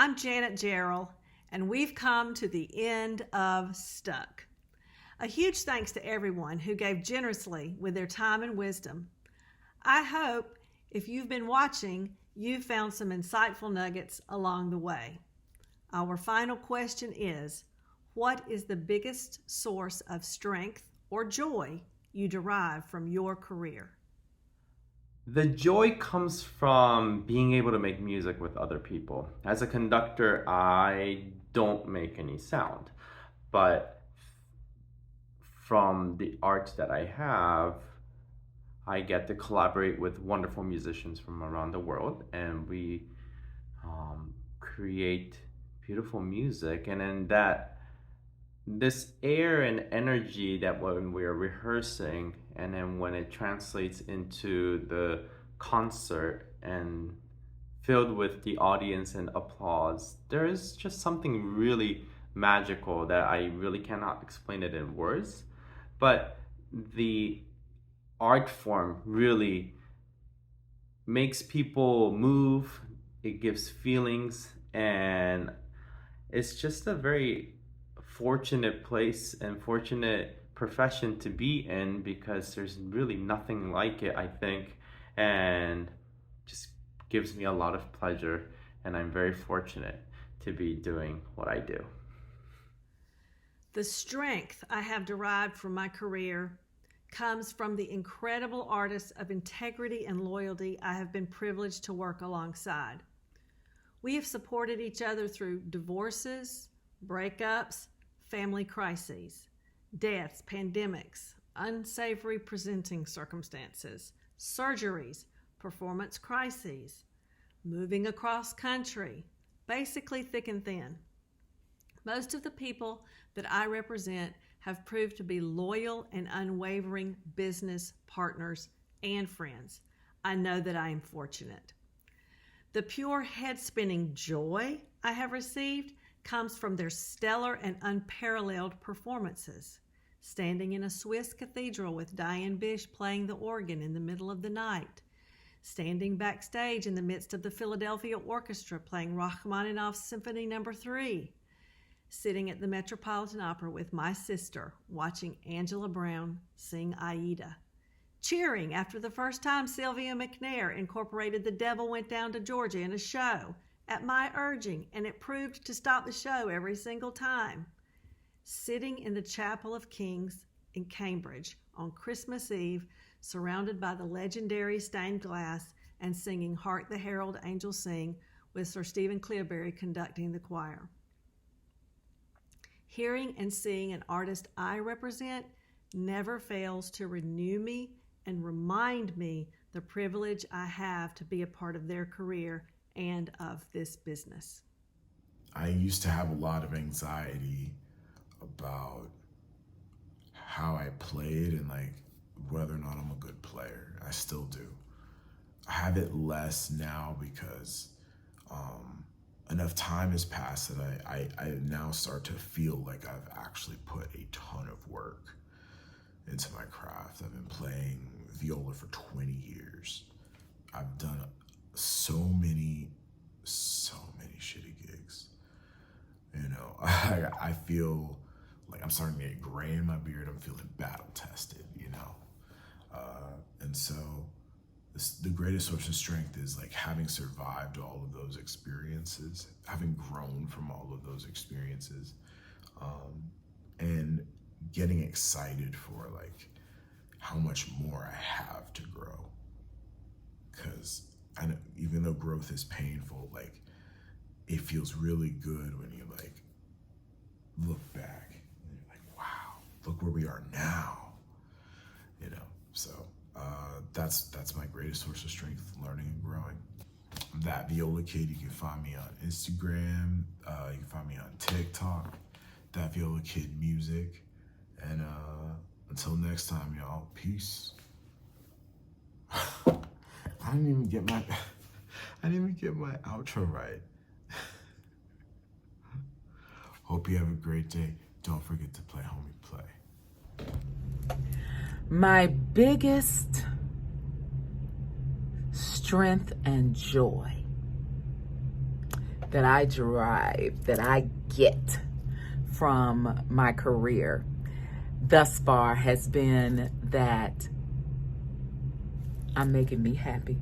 I'm Janet Gerald, and we've come to the end of Stuck. A huge thanks to everyone who gave generously with their time and wisdom. I hope if you've been watching, you've found some insightful nuggets along the way. Our final question is, what is the biggest source of strength or joy you derive from your career? The joy comes from being able to make music with other people. As a conductor, I don't make any sound, but from the art that I have, I get to collaborate with wonderful musicians from around the world, and we create beautiful music. And then this air and energy that when we're rehearsing, and then when it translates into the concert and filled with the audience and applause, there is just something really magical that I really cannot explain it in words. But the art form really makes people move, it gives feelings, and it's just a very fortunate place and fortunate profession to be in, because there's really nothing like it, I think, and just gives me a lot of pleasure, and I'm very fortunate to be doing what I do. The strength I have derived from my career comes from the incredible artists of integrity and loyalty I have been privileged to work alongside. We have supported each other through divorces, breakups, family crises, deaths, pandemics, unsavory presenting circumstances, surgeries, performance crises, moving across country, basically thick and thin. Most of the people that I represent have proved to be loyal and unwavering business partners and friends. I know that I am fortunate. The pure head-spinning joy I have received comes from their stellar and unparalleled performances. Standing in a Swiss cathedral with Diane Bish playing the organ in the middle of the night. Standing backstage in the midst of the Philadelphia Orchestra playing Rachmaninoff's Symphony No. 3. Sitting at the Metropolitan Opera with my sister watching Angela Brown sing Aida. Cheering after the first time Sylvia McNair incorporated The Devil Went Down to Georgia in a show at my urging, and it proved to stop the show every single time. Sitting in the Chapel of Kings in Cambridge on Christmas Eve, surrounded by the legendary stained glass, and singing Hark the Herald Angels Sing with Sir Stephen Cleobury conducting the choir. Hearing and seeing an artist I represent never fails to renew me and remind me the privilege I have to be a part of their career and of this business. I used to have a lot of anxiety about how I played and like whether or not I'm a good player. I still do. I have it less now because enough time has passed that I now start to feel like I've actually put a ton of work into my craft. I've been playing viola for 20 years. I've done so many shitty gigs. You know, I feel like I'm starting to get gray in my beard. I'm feeling battle tested, you know? And so the greatest source of strength is like having survived all of those experiences, having grown from all of those experiences, and getting excited for like how much more I have to grow. Because even though growth is painful, like it feels really good when you like look back and you're like, wow, look where we are now, you know? So that's my greatest source of strength, learning and growing. That Viola Kid, you can find me on Instagram, you can find me on TikTok, That Viola Kid Music, and until next time, y'all, peace. I didn't even get my outro right. Hope you have a great day. Don't forget to play, homie, play. My biggest strength and joy that I derive, that I get from my career thus far has been that I'm making me happy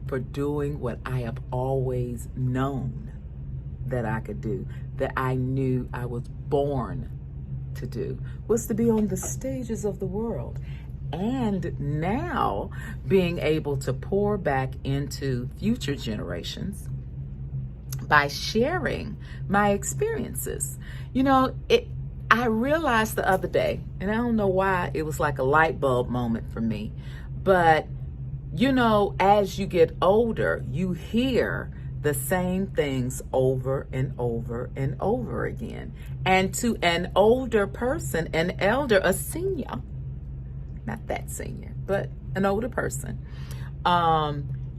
for doing what I have always known that I could do, that I knew I was born to do, was to be on the stages of the world. And now being able to pour back into future generations by sharing my experiences. You know, I realized the other day, and I don't know why, it was like a light bulb moment for me, but you know, as you get older, you hear the same things over and over and over again. And to an older person, an elder, a senior, not that senior, but an older person,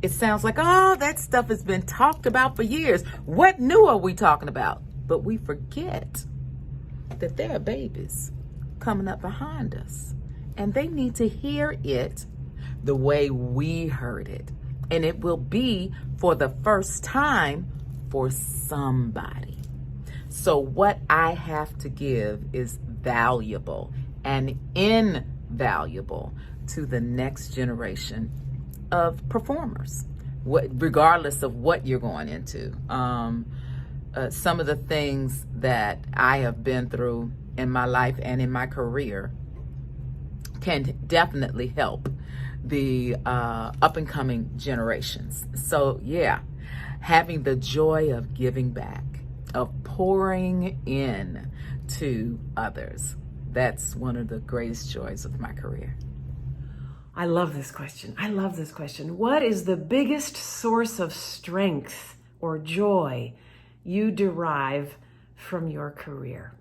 it sounds like, oh, that stuff has been talked about for years. What new are we talking about? But we forget that there are babies coming up behind us, and they need to hear it the way we heard it. And it will be for the first time for somebody. So what I have to give is valuable and invaluable to the next generation of performers, regardless of what you're going into. Some of the things that I have been through in my life and in my career can definitely help the up and coming generations. So yeah, having the joy of giving back, of pouring in to others, that's one of the greatest joys of my career. I love this question. I love this question. What is the biggest source of strength or joy you derive from your career?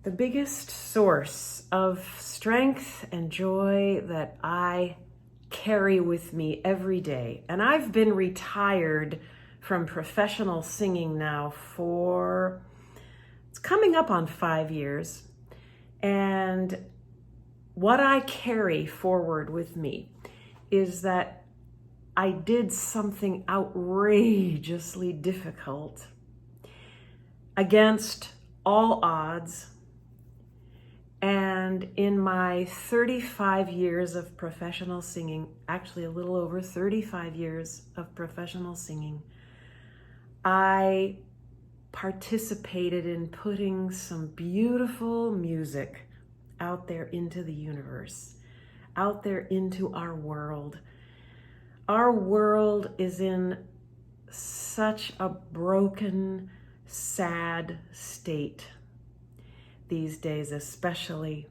The biggest source of strength and joy that I carry with me every day, and I've been retired from professional singing now for, it's coming up on 5 years, and what I carry forward with me is that I did something outrageously difficult against all odds. And in my 35 years of professional singing, actually a little over 35 years of professional singing, I participated in putting some beautiful music out there into the universe, out there into our world. Our world is in such a broken, sad state these days especially.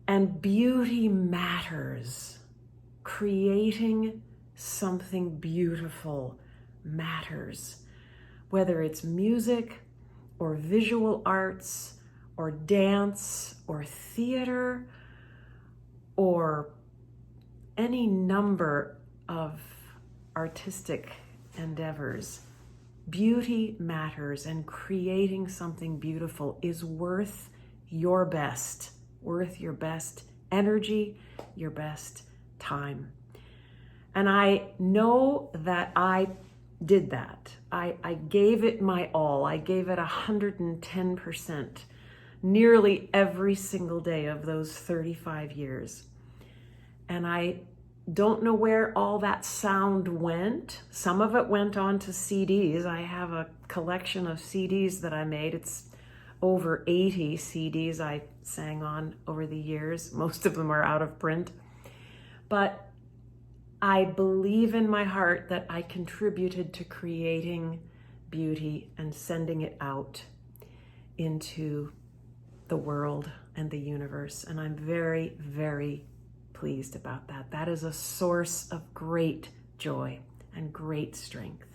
And beauty matters. Creating something beautiful matters. Whether it's music or visual arts or dance or theater or any number of artistic endeavors. Beauty matters, and creating something beautiful is worth your best energy, your best time. And I know that I did that. I gave it my all. I gave it 110%, nearly every single day of those 35 years. And I don't know where all that sound went. Some of it went on to CDs. I have a collection of CDs that I made. It's over 80 CDs I sang on over the years. Most of them are out of print. But I believe in my heart that I contributed to creating beauty and sending it out into the world and the universe. And I'm very, very pleased about that. That is a source of great joy and great strength.